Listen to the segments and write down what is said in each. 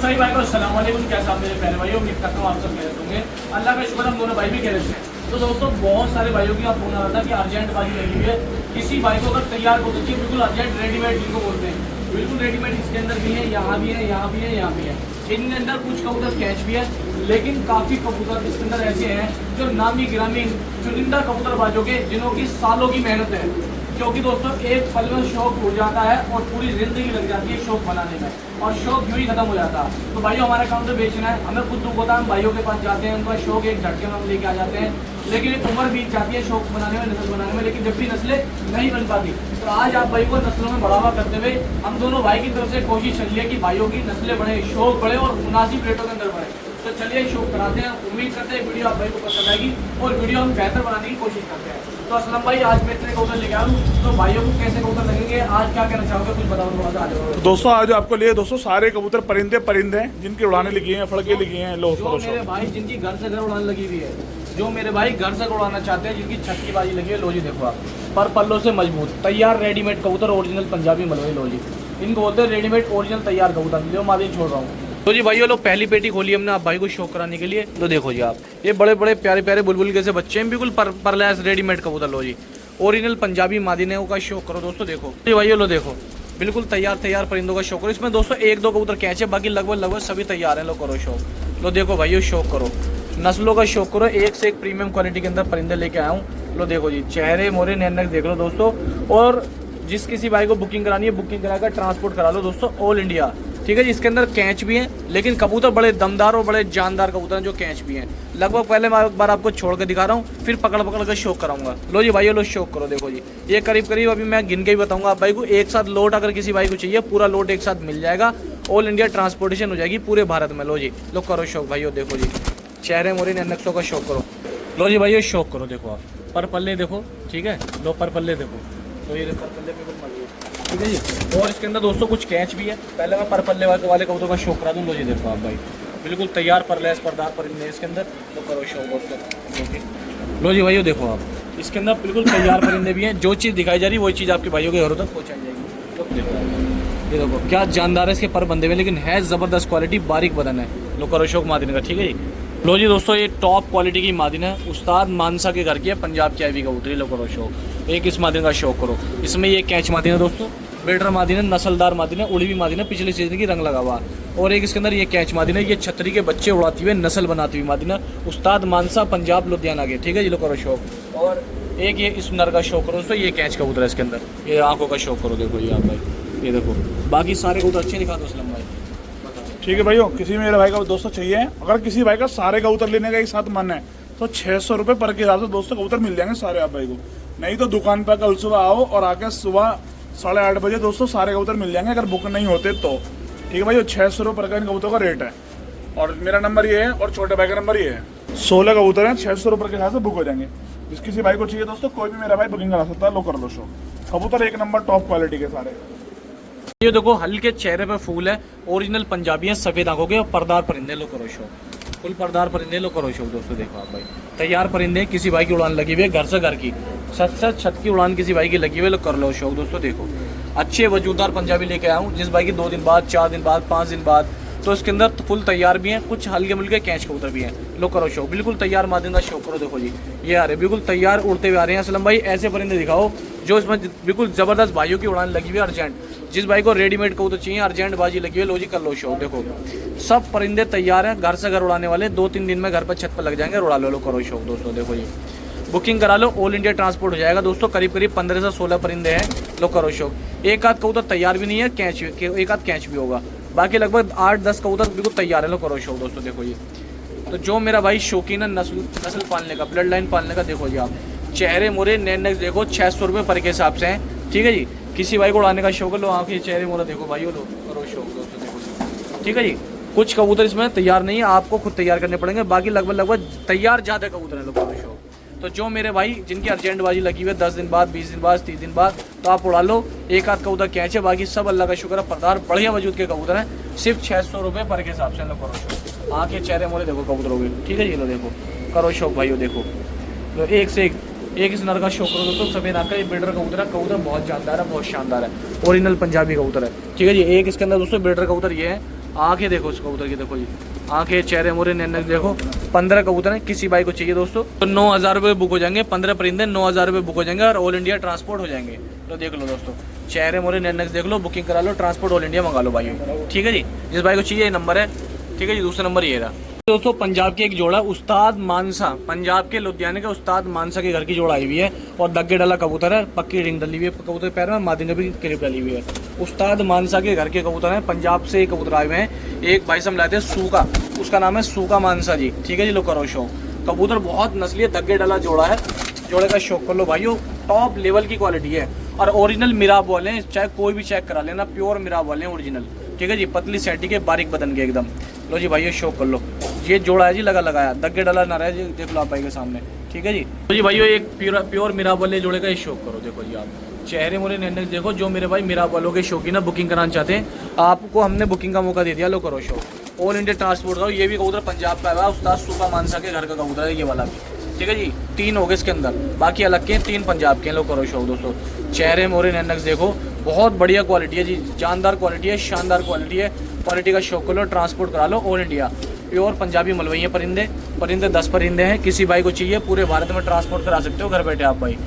सही भाई को अस्सलाम वालेकुम। कैसा आप मेरे प्यारे भाई, उम्मीद करता हूँ आप सब खैरियत होंगे। अल्लाह का शुक्र, हम दोनों भाई भी खैरियत से हैं। तो दोस्तों बहुत सारे भाइयों की आप फोन आ रहा था कि अर्जेंट बाजी लगी हुई है, किसी भाई को अगर तैयार हो तो बिल्कुल अर्जेंट रेडीमेड जिनको बोलते हैं, बिल्कुल रेडीमेड इसके अंदर भी है, यहाँ भी है, यहाँ भी है, यहाँ भी है। इनके अंदर कुछ कबूतर कैच भी है, लेकिन काफ़ी कबूतर इसके अंदर ऐसे हैं जो नामी गिरामी चुनिंदा कबूतरबाजों के, जिन्हों की सालों की मेहनत है। क्योंकि दोस्तों एक पल में शौक उड़ जाता है और पूरी जिंदगी लग जाती है शौक बनाने में, और शौक यूँ ही खत्म हो जाता है। तो भाइयों हमारा काम तो बेचना है, हमें खुद दुख होता है, हम भाइयों के पास जाते हैं, उनका शौक एक झटके में हम लेके आ जाते हैं, लेकिन एक उम्र बीत जाती है शौक बनाने में, नस्ल बनाने में, लेकिन जब भी नस्लें नहीं बन पाती। तो आज आप भाई को नस्लों में बढ़ावा करते हुए हम दोनों भाई की तरफ से कोशिश चल रही है कि भाइयों की नस्लें बढ़े, शौक बढ़े और मुनासिब रेटों के अंदर बढ़े। तो चलिए शौक कराते हैं। उम्मीद करते हैं वीडियो आप भाई को पसंद आएगी और वीडियो हम बेहतर बनाने की कोशिश करते हैं। तो असलम भाई, आज मैं इतने कबूतर लेके आ रहा हूँ, तो भाइयों को कैसे कबूतर लगेंगे, आज क्या कहना चाहोगे, कुछ बताओ थोड़ा सा। आज दोस्तों आज आपको लिए दोस्तों सारे कबूतर परिंदे हैं जिनकी उड़ाने लिखी हैं, फड़के लिखी हैं। लो जो मेरे भाई जिनकी घर से घर उड़ान लगी हुई है, जो मेरे भाई घर से उड़ाना चाहते हैं, जिनकी छत की बाजी लगी है, लो जी देखो आप, पर पल्लों से मजबूत तैयार रेडीमेड कबूतर, ओरिजिनल पंजाबी मलवई। लो जी इनको बोलते हैं रेडीमेड ओरिजिनल तैयार कबूतर। जो मादी छोड़ रहा हूँ। तो जी भाइयों लोग पहली पेटी खोली हमने आप भाई को शौक कराने के लिए। तो देखो जी आप, ये बड़े बड़े प्यारे प्यारे बुलबुल जैसे बच्चे हैं, बिल्कुल परलैस रेडीमेड कबूतर। लो जी ओरिजिनल पंजाबी मादिने का शौक करो दोस्तों। देखो जी भाइयों लो देखो, बिल्कुल तैयार परिंदों का शौक करो। इसमें दोस्तों एक दो कबूतर कैच है, बाकी लगभग सभी तैयार हैं। लो करो शौक। लो देखो भाइयों शौक करो, नस्लों का शौक करो, एक से एक प्रीमियम क्वालिटी के अंदर परिंदे लेके आया हूँ। लो देखो जी चेहरे मोरे नैनक देख लो दोस्तों। और जिस किसी भाई को बुकिंग करानी है, बुकिंग कराकर ट्रांसपोर्ट करा लो दोस्तों, ऑल इंडिया। ठीक है जी, इसके अंदर कैच भी हैं, लेकिन कबूतर बड़े दमदार और बड़े जानदार कबूतर हैं जो कैच भी हैं। लगभग पहले मैं एक बार आपको छोड़ के दिखा रहा हूँ, फिर पकड़ कर शौक कराऊंगा। लो जी भाइयों लो शौक करो। देखो जी ये करीब अभी मैं गिन के ही बताऊंगा आप भाई को। एक साथ लोड अगर किसी भाई को चाहिए, पूरा लोड एक साथ मिल जाएगा, ऑल इंडिया ट्रांसपोर्टेशन हो जाएगी पूरे भारत में। लो जी लो करो शौक भाइयों। देखो जी चेहरे मोरे नक्शों का शौक करो। लो जी भाइयों शौक करो। देखो आप पर पल्ले देखो, ठीक है, लो पर पल्ले देखो। तो ये पर पल्ले बिल्कुल मल, ठीक है जी। और इसके अंदर दोस्तों कुछ कैच भी है, पहले मैं पर पल्ले वाले कबूतरों का शौक करा दूँ। लो जी देखो आप भाई, बिल्कुल तैयार परलैस परदार परिंदे इसके अंदर। तो करो शौक दोस्तों। लो जी भाइयों देखो आप, इसके अंदर बिल्कुल तैयार परिंदे भी हैं, जो चीज़ दिखाई जा रही है वही चीज़ आपके भाइयों के घरों तक पहुँचाई जाएगी। तो देखो ये देखो क्या जानदार है इसके पर बंदे हुए, लेकिन है ज़बरदस्त क्वालिटी, बारीक बदन है। लो करो शौक मादिन का, ठीक है जी। लो जी दोस्तों ये टॉप क्वालिटी की मादिन है, उस्ताद मानसा के घर की है, पंजाब की आई हुई कबूतरी। लो करो शौक, एक इस मादिन का शौक करो। इसमें ये कैच मादिन है दोस्तों, बेटर मादिन है, नस्लदार मादिन है, उड़ी हुई मादिन है, पिछले सीजन की रंग लगा हुआ। और एक इसके अंदर ये कैच मादिन है, ये छतरी के बच्चे उड़ाती हुए नस्ल बनाती हुई मादिन है, उस्ताद मानसा पंजाब लुधियाना के, ठीक है जी। लो करो शौक। और एक ये इस नर का शौक करो दोस्तों, ये कैच कबूतर है इसके अंदर, ये आंखों का शौक करो। देखो ये आप भाई, ये देखो बाकी सारे कबूतर अच्छे दिखा दो असलम भाई। ठीक है भाइयों, किसी मेरे भाई का दोस्तों चाहिए, अगर किसी भाई का सारे कबूतर लेने का एक साथ मन है तो 600 रुपये पर के हिसाब से दोस्तों कबूतर मिल जाएंगे सारे आप भाई को। नहीं तो दुकान पर कल सुबह आओ और आके सुबह 8:30 बजे दोस्तों सारे कबूतर मिल जाएंगे, अगर बुक नहीं होते तो। ठीक है भाई, 600 रुपये पर का इन कबूतरों का रेट है। और मेरा नंबर ये है और छोटे भाई का नंबर ये है। 16 कबूतर हैं, 600 रुपये के हिसाब से बुक हो जाएंगे। जिस किसी भाई को चाहिए दोस्तों, कोई भी मेरा भाई बुकिंग करा सकता है। लो कर लो शो, कबूतर एक नंबर टॉप क्वालिटी के सारे। ये देखो हल्के चेहरे पे फूल है, ओरिजिनल पंजाबी है, सफेद आंखों के और परदार परिंदे। लो करो शो, फुल परदार परिंदे। लो करो शो दोस्तों। देखो आप भाई तैयार परिंदे, किसी भाई की उड़ान लगी हुई है, घर से घर की छत की उड़ान किसी भाई की लगी हुई है। लो कर लो शौक दोस्तों। देखो अच्छे वजूदार पंजाबी लेके आया हूँ, जिस भाई की 2 दिन बाद, 4 दिन बाद, 5 दिन बाद, तो इसके अंदर फुल तैयार भी हैं, कुछ हल्के मुल्के कैच कबूतर भी हैं। लो करो शौक, बिल्कुल तैयार मादिन का शौक करो। देखो जी ये आ रहे बिल्कुल तैयार उड़ते हुए आ रहे हैं। असलम भाई ऐसे परिंदे दिखाओ जो इसमें बिल्कुल ज़बरदस्त भाइयों की उड़ान लगी हुई है अर्जेंट। जिस भाई को रेडीमेड कबूतर चाहिए, अर्जेंट बाजी लगी हुई है, लो जी कर लो शौक। देखो सब परिंदे तैयार हैं, घर से घर उड़ाने वाले, 2-3 दिन में घर पर छत पर लग जाएंगे, उड़ा लो। लो करो शौक दोस्तों। देखो जी बुकिंग करा लो, ऑल इंडिया ट्रांसपोर्ट हो जाएगा दोस्तों। करीब 15 से 16 परिंदे हैं। लो करो शौक। एक आध कबूतर तैयार भी नहीं है, कैच एक आध कैच भी होगा, बाकी लगभग 8-10 कबूतर बिल्कुल तैयार है। लो करो शौक दोस्तों। देखो ये तो जो मेरा भाई शौकीन है नस्ल पालने का, ब्लड लाइन पालने का, देखो जी आप चेहरे मोरे नैन देखो 600 रुपये पर के हिसाब से हैं, ठीक है जी। किसी भाई को उड़ाने का शौक है, लो आँखें चेहरे मोरे देखो भाई, लो करो शौक दोस्तों। देखो जी ठीक है जी। कुछ कबूतर इसमें तैयार नहीं है, आपको खुद तैयार करने पड़ेंगे, बाकी लगभग तैयार ज़्यादा कबूतर है। लो करो शौक। तो जो मेरे भाई जिनकी अर्जेंट बाजी लगी हुई है 10 दिन बाद, 20 दिन बाद, 30 दिन बाद, तो आप उड़ा लो। एक आध कबूतर कैच है, बाकी सब अल्लाह का शुक्र है परदार बढ़िया वजूद के कबूतर हैं, सिर्फ 600 रुपये पर के हिसाब से। लो करो शौक। आँखें चेहरे मोरे देखो कबूतरों के, ठीक है जी। लो देखो करो शौक भाइयों। देखो तो एक से एक इस नर का शौक करो दोस्तों। सफेद आँख का ये ब्रीडर कबूतर है, कबूतर बहुत जानदार है, बहुत शानदार है, ओरिजिनल पंजाबी कबूतर है, ठीक है जी। एक इसके अंदर दोस्तों ब्रीडर कबूतर ये है, आंखें देखो उस कबूतर की, देखो जी आंखें, चेहरे मोरे, नैनक देखो। 15 कबूतर हैं, किसी भाई को चाहिए दोस्तों तो 9,000 रुपये बुक हो जाएंगे। 15 परिंदे 9,000 रुपये बुक हो जाएंगे और ऑल इंडिया ट्रांसपोर्ट हो जाएंगे। तो देख लो दोस्तों, चेहरे मोरे, नैनक देख लो, बुकिंग करा लो, ट्रांसपोर्ट ऑल इंडिया मंगा लो भाई। ठीक है जी, जिस भाई को चाहिए ये नंबर है। ठीक है जी, दूसरा नंबर ये रहा दोस्तों। पंजाब की एक जोड़ा उस्ताद मानसा, पंजाब के लुधियाने के उस्ताद मानसा के घर की जोड़ा आई हुई है और दग्गे डाला कबूतर है, पक्की रिंग डली हुई है कबूतर पैर में, मादिंग भी क्लिप डली हुई है। उस्ताद मानसा के घर के कबूतर हैं, पंजाब से कबूतर आए हुए हैं। एक भाई से हम लाए थे सूका, उसका नाम है सूका मानसा जी। ठीक है जी, लो करो शो। कबूतर बहुत नस्ली है, दग्गे डाला जोड़ा है। जोड़े का शौक कर लो भाइयों, टॉप लेवल की क्वालिटी है और ओरिजिनल मिराब वाले हैं, चाहे कोई भी चेक करा लेना, प्योर मिराब वाले हैं ओरिजिनल। ठीक है जी, पतली सैटी के, बारीक बदन के एकदम। लो जी भाइयों शौक कर लो, ये जोड़ा है जी लगाया, दग्गे डाला ना रहे जी, देख लो आप भाई के सामने। ठीक है जी, तो जी भाइयों एक प्योर मिराब वाले जोड़े का ये शौक करो। देखो जी आप चेहरे मोरे नैनक देखो, जो मेरे भाई मिराब वालों के शौकीन है, बुकिंग कराना चाहते हैं, आपको हमने बुकिंग का मौका दे दिया। लो करो शौक, ऑल इंडिया ट्रांसपोर्ट का। ये भी कबूतर पंजाब का है, उस्ताद सूका मानसा के घर का कबूतर है ये वाला भी। ठीक है जी, 3 हो गए इसके अंदर, बाकी अलग के 3 पंजाब के हैं। लो करो शौक दोस्तों, चेहरे मोरे नैनक देखो, बहुत बढ़िया क्वालिटी है जी, जानदार क्वालिटी है, शानदार क्वालिटी है। क्वालिटी का शौक कर लो, ट्रांसपोर्ट करा लो all India. Pure Punjabi Malwai है परिंदे 10 परिंदे हैं, किसी भाई को चाहिए पूरे भारत में ट्रांसपोर्ट करा सकते हो घर बैठे आप भाई।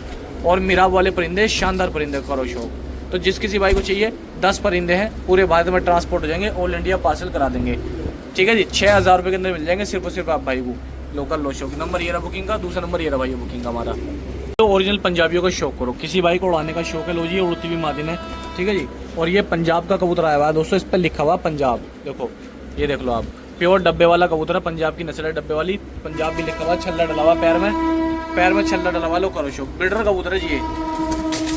और मिराब वाले परिंदे, शानदार परिंदे, करो शौक। तो जिस किसी भाई को चाहिए 10 परिंदे हैं, पूरे भारत में ट्रांसपोर्ट हो जाएंगे, ऑल इंडिया पार्सल करा देंगे। ठीक है जी, 6,000 रुपये के अंदर मिल जाएंगे सिर्फ और सिर्फ आप भाई को। लोकल लो शौक, नंबर ये रहा बुकिंग का, दूसरा नंबर ये रहा भाई बुकिंग का हमारा। तो ओरिजिनल पंजाबियों का शौक करो, किसी भाई को उड़ाने का शौक है, लो जी ये उड़ती हुई मादिन है। ठीक है जी, और ये पंजाब का कबूतर आया हुआ है दोस्तों, इस पर लिखा हुआ पंजाब, देखो ये देख लो आप, प्योर डब्बे वाला कबूतर है, पंजाब की नस्ल है डब्बे वाली, पंजाब भी लिखा हुआ, छल्ला डला हुआ पैर में छल्ला डला हुआ। लो करो शौक, ब्रीडर कबूतर है जी ये।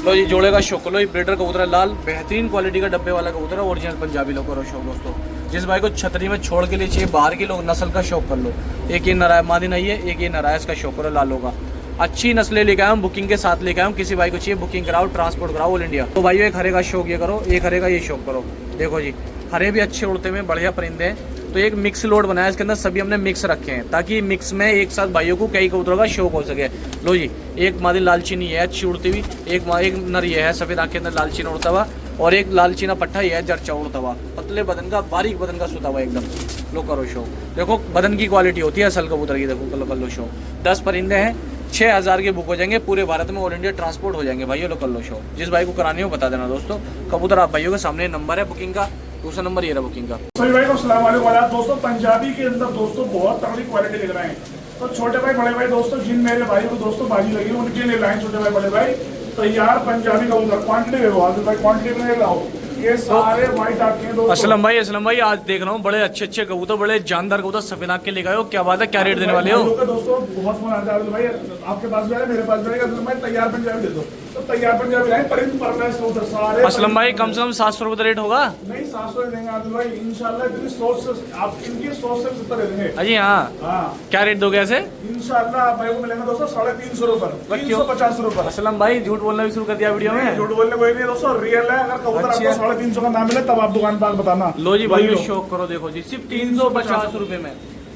लो जी जोड़े का शौक लो, ये ब्रीडर कबूतर है, लाल बेहतरीन क्वालिटी का डब्बे वाला कबूतर है, ओरिजिनल पंजाबी। लो करो शौक दोस्तों, जिस भाई को छतरी में छोड़ के लिए चाहिए बाहर की लोग नस्ल का शौक कर लो। एक ये नराय मादिन है, एक ये नराय का शौक करो लालों का। अच्छी नस्लें लेके आया हूँ, बुकिंग के साथ लेके आया हूँ, किसी भाई को चाहिए बुकिंग कराओ, ट्रांसपोर्ट कराओ ऑल इंडिया। तो भाई एक हरे का शौक ये करो, एक हरे का ये शौक करो। देखो जी हरे भी अच्छे उड़ते हुए बढ़िया परिंदे हैं। तो एक मिक्स लोड बनाया, इसके अंदर सभी हमने मिक्स रखे हैं ताकि मिक्स में एक साथ भाइयों को कई कबूतरों का शौक हो सके। लो जी एक मादी लालचीनी है अच्छी उड़ती हुई, एक नर ये है सफ़ेद आँख के अंदर लालचीना उड़ता हुआ, और एक लालचीना पट्टा ये है जरचा उड़ता हुआ, पतले बदन का, बारीक बदन का सुता हुआ एकदम। लो करो शौक, देखो बदन की क्वालिटी होती है असल कबूतर की। देखो कर लो शौक, 10 परिंदे हैं, 6,000 के बुक हो जाएंगे, पूरे भारत में ऑल इंडिया ट्रांसपोर्ट हो जाएंगे भाइयों। लो कर लो शौक, जिस भाई को करानी हो बता देना दोस्तों। कबूतर आप भाइयों के सामने नंबर है बुकिंग का, दूसरा नंबर ये रहा बुकिंग का। सभी भाई को अस्सलाम वालेकुम दोस्तों। पंजाबी के अंदर दोस्तों बहुत तगड़ी क्वालिटी दिख रहे हैं, तो छोटे भाई बड़े भाई दोस्तों, जिन मेरे भाई को दोस्तों बाजी लगी उनके लिए लाइन, छोटे भाई बड़े भाई तैयार पंजाबी कबूतर क्वांटिटी देखो, आज भाई क्वांटिटी में लाओ, ये सारे व्हाइट आके हैं दोस्तों। असलम भाई आज देख रहा हूँ बड़े अच्छे अच्छे कबूतर, बड़े जानदार कबूतर सफेद आँख के लेकर आए हो, क्या बात है, क्या रेट देने वाले हो? दोस्तों बहुत फोन आता है भाई, आपके पास भी आए मेरे पास भी आएगा, भाई तैयार पंजाबी दे दो, तो तैयार पंजाबी लाए परिंद परफेक्ट कबूतर सारे। असलम भाई कम से कम 700 रुपये रेट होगा? नहीं 700 देंगे आदिल भाई इंशाल्लाह, इतनी सोच से आप इनकी सोच से 70 दे देंगे। अजी हाँ, क्या रेट दोगे ऐसे? इंशाल्लाह आप भाई को मिलेंगे दोस्तों 350 रुपये, 350 रुपये। असलम भाई झूठ बोलना भी शुरू कर दिया वीडियो में? झूठ बोलने कोई नहीं दोस्तों, रियल है। अगर कबूतर आपको 350 का नाम मिले तब आप दुकान पर बताना। लो जी भाई शौक करो, देखो जी सिर्फ 350 रुपए में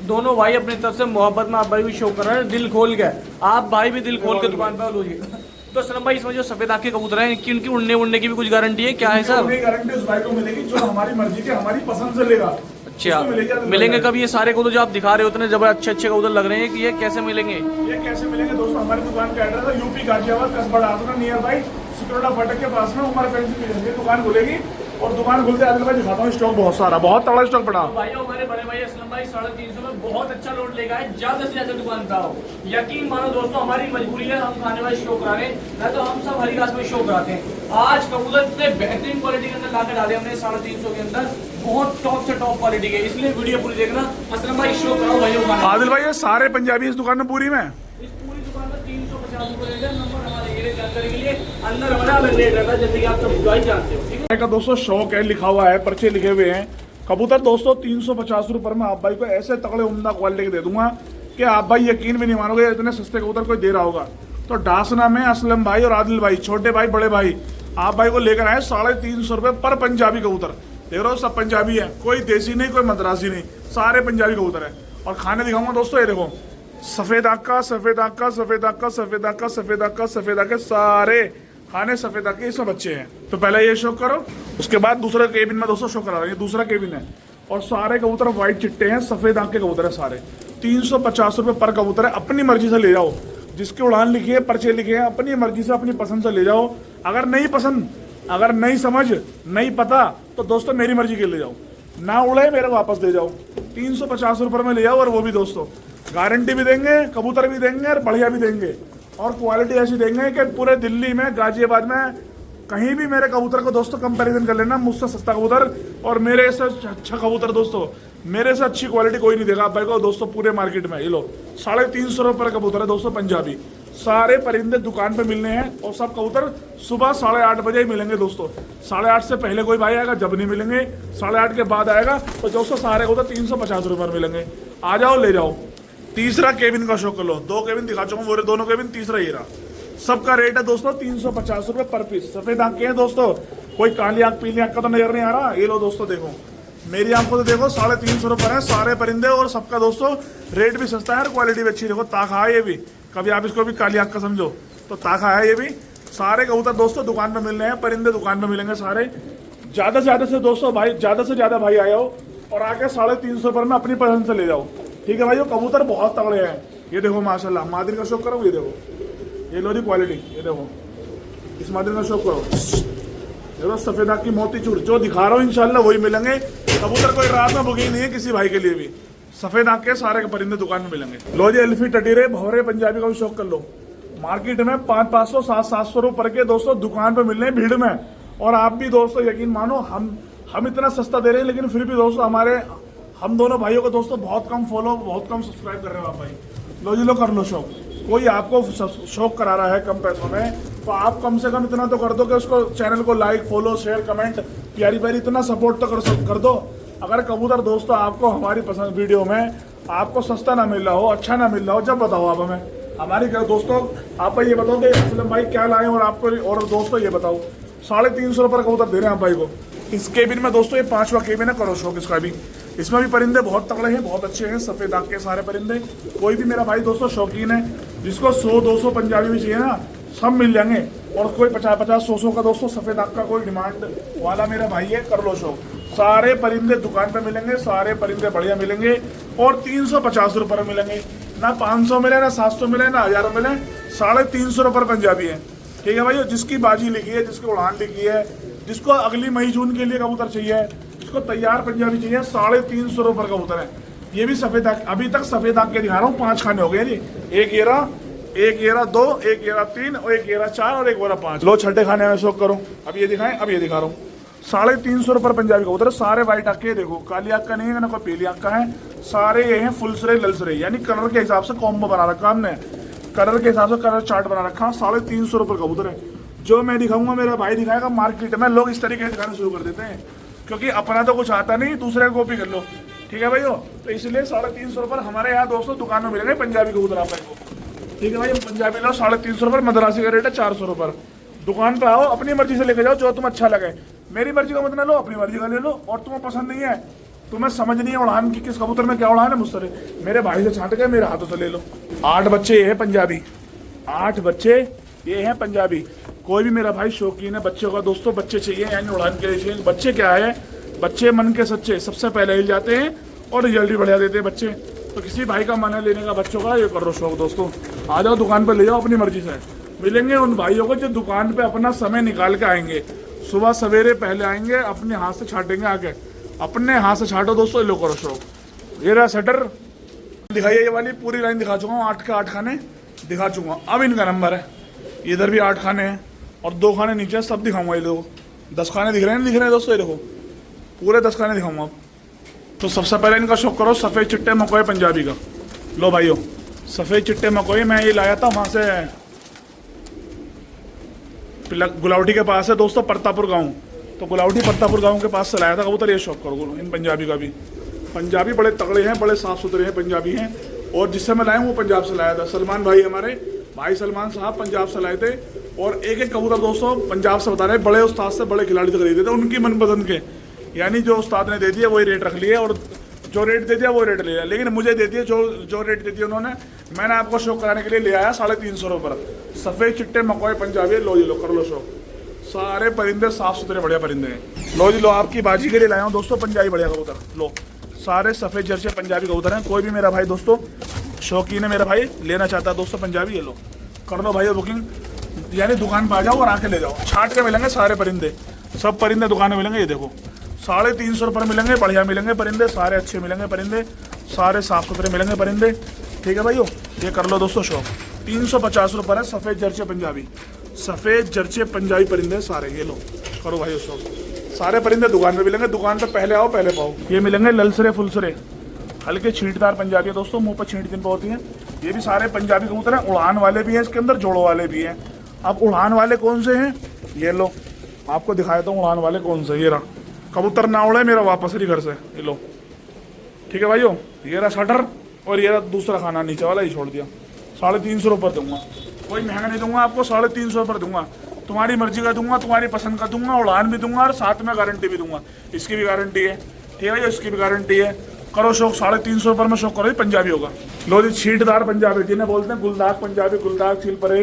दोनों भाई अपनी तरफ से मोहब्बत में आप भाई भी शौक कर रहे हैं, दिल खोल के, आप भाई भी दिल खोल के दुकान पर। लो जी तो सलम भाई इसमें जो सफेद आँख के कबूतर हैं कि उनकी उड़ने की भी कुछ गारंटी है, क्या है सर? गारंटी उस भाई को मिलेगी जो हमारी मर्जी के, हमारी पसंद से लेगा। अच्छा मिलेंगे कब ये सारे कबूतर जो आप दिखा रहे हो उतने जब अच्छे अच्छे कबूतर लग रहे हैं कि ये कैसे मिलेंगे? ये कैसे मिलेंगे दोस्तों, हमारी दुकान का एड्रेस है यूपी गाजियाबाद कस्बा आसना नियर बाई सिक्योरिटा फाटक के पास में उमर फैंसी मिलेंगे। दुकान खुलेगी और दुकान खुलते आदिल भाई दिखाता हूँ, स्टॉक बहुत सारा, बहुत तगड़ा स्टॉक पड़ा। भाइयों हमारे बड़े भाई असलम भाई 350 में बहुत अच्छा लोड लेगा है, ज्यादा से ज्यादा दुकान पे आओ। यकीन मानो दोस्तों हमारी मजबूरी है, हम खाने वाले शो करा रहे हैं, ना तो हम सब हरी घास में शो कराते हैं। आज कबूतर इतने बेहतरीन क्वालिटी के अंदर लाके डाले हमने 350 के अंदर, बहुत टॉप से टॉप क्वालिटी के, इसलिए वीडियो पूरी देखना। असलम भाई शो कराओ भाई। आदिल भाई ये सारे पंजाबी इस दुकान में पूरी में, इस पूरी दुकान में 350 रुपए रेट है। नंबर हमारे ये जानकारी के लिए अंदर हमारा रेट रहता है, जैसे कि आप सब जानते हो। ठीक है दोस्तों शौक है, लिखा हुआ है, पर्चे लिखे हुए हैं। कबूतर दोस्तों 350 रुपये में आप भाई को ऐसे तगड़े उम्दा क्वालिटी के दे दूंगा कि आप भाई यकीन भी नहीं मानोगे इतने सस्ते कबूतर कोई दे रहा होगा। तो डासना में असलम भाई और आदिल भाई, छोटे भाई बड़े भाई, आप भाई को लेकर आए 350 रुपये पर पंजाबी कबूतर। देख रहे हो सब पंजाबी है, कोई देसी नहीं कोई मद्रासी नहीं, सारे पंजाबी कबूतर है। और खाने दिखाऊंगा दोस्तों, ये देखो सफेद आँख, सफेद आँख, सफेद आँख, सफेद आँख, सफेद आँख, सफेद आँख, सारे खाने सफेद आँख के इसमें बच्चे हैं। तो पहले ये शो करो, उसके बाद दूसरा केबिन में दोस्तों शो करा रहे हैं। दूसरा केबिन है, और सारे कबूतर व्हाइट चिट्टे हैं, सफेद आंख के कबूतर है सारे। 350 रुपये पर कबूतर है, अपनी मर्जी से ले जाओ। जिसके उड़ान लिखी है, पर्चे लिखे हैं, अपनी मर्जी से अपनी पसंद से ले जाओ। अगर नहीं पसंद, अगर नहीं समझ, नहीं पता, तो दोस्तों मेरी मर्जी के ले जाओ, ना उड़े मेरे को वापस दे जाओ। 350 रुपये में ले जाओ, और वो भी दोस्तों गारंटी भी देंगे, कबूतर भी देंगे और बढ़िया भी देंगे, और क्वालिटी ऐसी देंगे कि पूरे दिल्ली में, गाजियाबाद में, कहीं भी मेरे कबूतर को दोस्तों कंपैरिजन कर लेना, मुझसे सस्ता कबूतर और मेरे से अच्छा कबूतर दोस्तों, मेरे से अच्छी क्वालिटी कोई नहीं देगा आप भाई को दोस्तों पूरे मार्केट में। ये लो 350 रुपये का कबूतर है दोस्तों पंजाबी। सारे परिंदे दुकान पे मिलने हैं, और सब कबूतर सुबह 8:30 बजे ही मिलेंगे दोस्तों। 8:30 से पहले कोई भाई आएगा जब नहीं मिलेंगे, 8:30 के बाद आएगा तो दोस्तों सारे कबूतर 350 रुपये में मिलेंगे। आ जाओ ले जाओ। तीसरा केबिन का शौक कर लो, 2 केबिन दिखा चुका हूँ, वो दोनों केबिन, तीसरा ये रहा। सबका रेट है दोस्तों 350 रुपये पर पीस। सफेद आंख के हैं दोस्तों, कोई काली आंख पीली आंख का तो नजर नहीं आ रहा। ये लो दोस्तों देखो, मेरी आंखों तो देखो 350 रुपये है सारे परिंदे, और सबका दोस्तों रेट भी सस्ता है और क्वालिटी भी अच्छी। देखो ताखा है ये भी, कभी आप इसको भी काली आंख का समझो तो ताखा है ये भी। सारे कबूतर दोस्तों दुकान में मिल रहे हैं, परिंदे दुकान में मिलेंगे सारे। ज्यादा से ज्यादा से दोस्तों भाई, ज्यादा से ज्यादा भाई आए हो और आके 350 रुपये में अपनी पसंद से ले जाओ, ठीक है भाई। ये कबूतर बहुत तगड़े हैं। ये देखो माशाल्लाह, मादिर का शौक करो, ये देखो, ये लो जी क्वालिटी, ये देखो, इस मादिर का शौक करो। देखो सफेद आंख की मोतीचूर जो दिखा रहा हूँ इंशाल्लाह वही मिलेंगे। कबूतर कोई रात में बुकिंग नहीं है किसी भाई के लिए भी। सफेद आंख के सारे परिंदे दुकान में मिलेंगे। लो जी एल्फी, टटीरे, भौरे पंजाबी का भी शौक कर लो। मार्केट में 500, 700 रुपये के दोस्तों दुकान पे मिल रहे हैं भीड़ में। और आप भी दोस्तों यकीन मानो, हम इतना सस्ता दे रहे हैं, लेकिन फिर भी दोस्तों हमारे, हम दोनों भाइयों को दोस्तों बहुत कम फॉलो, बहुत कम सब्सक्राइब कर रहे हो आप भाई। लो जी लो कर लो शौक। कोई आपको शौक करा रहा है कम पैसों में, तो आप कम से कम इतना तो कर दो कि उसको चैनल को लाइक, फॉलो, शेयर, कमेंट, प्यारी प्यारी इतना सपोर्ट तो कर दो। अगर कबूतर दोस्तों आपको हमारी पसंद वीडियो में आपको सस्ता ना मिल रहा हो, अच्छा ना मिल रहा हो, जब बताओ आप हमें। हमारी दोस्तों आप ये बताओ कि असलम भाई क्या लाए, और आपको, और दोस्तों ये बताओ 350 रुपये कबूतर दे रहे हैं आप भाई को। इस केबिन में दोस्तों ये 5वां केबिन है, करो शौक इसका भी। इसमें भी परिंदे बहुत तगड़े हैं, बहुत अच्छे हैं, सफेद आंख के सारे परिंदे। कोई भी मेरा भाई दोस्तों शौकीन है, जिसको 100-200 पंजाबी भी चाहिए ना, सब मिल जाएंगे। और कोई 50-100 का दोस्तों सफेद आंख का कोई डिमांड वाला मेरा भाई है, कर लो शौक। सारे परिंदे दुकान पे मिलेंगे, सारे परिंदे बढ़िया मिलेंगे, और 350 रुपये में मिलेंगे। ना 500 मिले, ना 700 मिले, ना 1000 मिले, 350 रुपये पंजाबी है, ठीक है भाई। जिसकी बाजी लिखी है, जिसकी उड़ान लिखी है, जिसको अगली मई जून के लिए कबूतर चाहिए, जिसको तैयार पंजाबी चाहिए, 350 रुपये कबूतर है। ये भी सफेद आंख, अभी तक सफेद आंख के दिखा रहा हूँ, 5 खाने हो गए जी। एक ये रहा, एक ये रहा 2, एक ये रहा 3, और एक ये रहा 4, और एक वो रहा 5। लो छठे खाने में शौक करो। अब ये दिखाएं, अब ये दिखा रहा हूँ 350 रुपये पंजाबी कबूतर। सारे वाइट आंख के, देखो काली आंख का नहीं है ना कोई पीली आंख का है, सारे ये हैं फुल सरे ललसरे, यानी कलर के हिसाब से कॉम्बो बना रखा हमने, कलर के हिसाब से कलर चार्ट बना रखा। 350 रुपये कबूतर है। जो मैं दिखाऊंगा मेरा भाई दिखाएगा, मार्केट में लोग इस तरीके से दिखाना शुरू कर देते हैं, क्योंकि अपना तो कुछ आता नहीं, दूसरे को कॉपी कर लो, ठीक है भाई। तो इसलिए 350 रुपये हमारे यहाँ दोस्तों दुकान में मिलेंगे पंजाबी कबूतर आप को, ठीक है भाई। पंजाबी लो 350 रुपये, मद्रासी का रेट है 400 रुपये। दुकान पे आओ, अपनी मर्जी से लेके जाओ, जो तुम अच्छा लगे। मेरी मर्जी का मत ना लो, अपनी मर्जी का ले लो। और तुम्हें पसंद नहीं है, तुम्हें समझ नहीं है उड़ान की, किस कबूतर में क्या उड़ान है, मुझसे मेरे भाई से छांट के मेरे हाथों से ले लो। 8 बच्चे ये है पंजाबी, 8 बच्चे ये हैं पंजाबी। कोई भी मेरा भाई शौकीन है बच्चों का दोस्तों, बच्चे चाहिए यानी उड़ान के लिए चाहिए। बच्चे क्या है, बच्चे मन के सच्चे, सबसे पहले हिल जाते हैं और रिजल्ट भी बढ़िया देते हैं बच्चे। तो किसी भाई का मन है लेने का बच्चों का, ये करो शौक दोस्तों। आ जाओ दुकान पर ले जाओ, अपनी मर्जी से मिलेंगे उन भाइयों को जो दुकान पे अपना समय निकाल के आएंगे, सुबह सवेरे पहले आएंगे, अपने हाथ से छाटेंगे, आके अपने हाथ से छाटो दोस्तों, लो करो शौक। ये रहा शटर, दिखाइए ये वाली पूरी लाइन दिखा चुका हूँ, 8 के 8 खाने दिखा चुका हूँ। अब इनका नंबर है, इधर भी 8 खाने हैं और 2 खाने नीचे, सब दिखाऊंगा। ये देखो 10 खाने दिख रहे हैं दोस्तों, ये देखो पूरे 10 खाने दिखाऊंगा। तो सबसे पहले इनका शौक करो सफ़ेद चिट्टे मकोए पंजाबी का। लो भाइयों सफ़ेद चिट्टे मकोए मैं ये लाया था वहाँ से, गुलावटी के पास है दोस्तों, परतापुर गांव। तो गुलावटी परतापुर गांव के पास से लाया था कबूतर। ये शौक करो इन पंजाबी का भी। पंजाबी बड़े तगड़े हैं, बड़े साफ़ सुथरे हैं पंजाबी हैं। और जिससे मैं लाया हूँ वो पंजाब से लाया था, सलमान भाई, हमारे भाई सलमान साहब पंजाब से लाए थे। और एक एक कबूतर दोस्तों पंजाब से बता रहे, बड़े उस्ताद से बड़े खिलाड़ी से खरीदे थे, उनकी मनपसंद के, यानी जो उस्ताद ने दे दिया वही रेट रख लिए, और जो रेट दे दिया वो रेट ले लिया। लेकिन मुझे दे दिए जो रेट दे दिया उन्होंने, मैंने आपको शौक कराने के लिए ले आया 350 रुपये पर। सफ़ेद चिट्टे मकोए पंजाबी, लो ये लो कर लो शौक। सारे परिंदे साफ सुथरे बढ़िया परिंदे हैं। लो जी लो, आपकी बाजी के लिए लाया हूँ दोस्तों पंजाबी बढ़िया कबूतर। लो सारे सफेद जर्सी पंजाबी कबूतर हैं। कोई भी मेरा भाई दोस्तों शौकीन है, मेरा भाई लेना चाहता है दोस्तों पंजाबी, ये लो कर लो भाई बुकिंग, यानी दुकान पर आ जाओ और आके ले जाओ। छाट के मिलेंगे सारे परिंदे, सब परिंदे दुकान में मिलेंगे। ये देखो 350 रुपये मिलेंगे, बढ़िया मिलेंगे परिंदे, सारे अच्छे मिलेंगे परिंदे, सारे साफ सुथरे मिलेंगे परिंदे। ठीक है भाइयों, ये कर लो दोस्तों शौक। 350 रुपये है सफ़ेद जर्चे पंजाबी, सफ़ेद जर्चे पंजाबी परिंदे सारे। ये लो करो भाई शौक। सारे परिंदे दुकान पे मिलेंगे, दुकान पे पहले आओ पहले पाओ। ये मिलेंगे ललसरे फुलसरे, हल्के छींटदार पंजाबी है दोस्तों, मुंह पर छींट जिन पर होती है। ये भी सारे पंजाबी कबूतर हैं, उड़ान वाले भी हैं इसके अंदर, जोड़ों वाले भी हैं। अब उड़ान वाले कौन से हैं, ये लो आपको दिखाया था उड़ान वाले कौन से। ये रहा, कबूतर ना उड़े मेरा वापस ही घर से, ये लो। ठीक है भाइयों, ये रहा शटर और ये रहा दूसरा खाना नीचे वाला, ही छोड़ दिया। 350 रुपये दूंगा, कोई महंगा नहीं दूंगा आपको, 350 रुपये दूंगा। तुम्हारी मर्जी का दूंगा, तुम्हारी पसंद का दूंगा, उड़ान भी दूंगा और साथ में गारंटी भी दूंगा। इसकी भी गारंटी है, ठीक है भाई, इसकी भी गारंटी है। करो शौक, 350 रुपये में शौक करो, ये पंजाबी होगा। लो जी छींटदार पंजाबी, जिन्हें बोलते हैं गुलदाग पंजाबी, गुलदाग छील परे,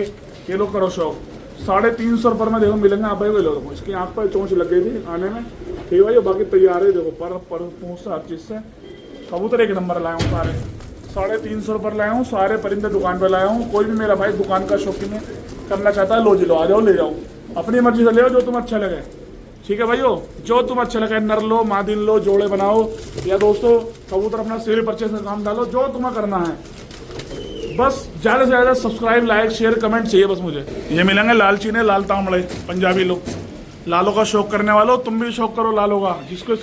ये लोग करो शौक। 350 रुपये में देखो मिलेंगे आप भाई। देखो इसकी आँख पर चोंच लग गई थी आने में, ठीक है भाई, बाकी तैयार है। देखो पर पहुँच से हर चीज़ से कबूतर एक नंबर लाया हूँ सारे। 350 रुपये लाया हूँ, सारे परिंदे दुकान पे लाया हूँ। कोई भी मेरा भाई दुकान का शौकीन है, करना चाहता है, लो जी लो, आ जाओ ले जाओ, अपनी मर्जी से ले आओ, जो तुम अच्छा लगे। ठीक है भाइयों, जो तुम अच्छा लगे, नर लो, मादिन लो, जोड़े बनाओ, या दोस्तों कबूतर अपना सेल परचेज में काम डालो, जो तुम्हें करना है। बस ज़्यादा से ज़्यादा सब्सक्राइब, लाइक, शेयर, कमेंट चाहिए बस मुझे। ये मिलेंगे लाल चीने, लाल तांबड़े पंजाबी लो। लालों का शौक करने वालों, तुम भी शौक करो लालों का, जिसको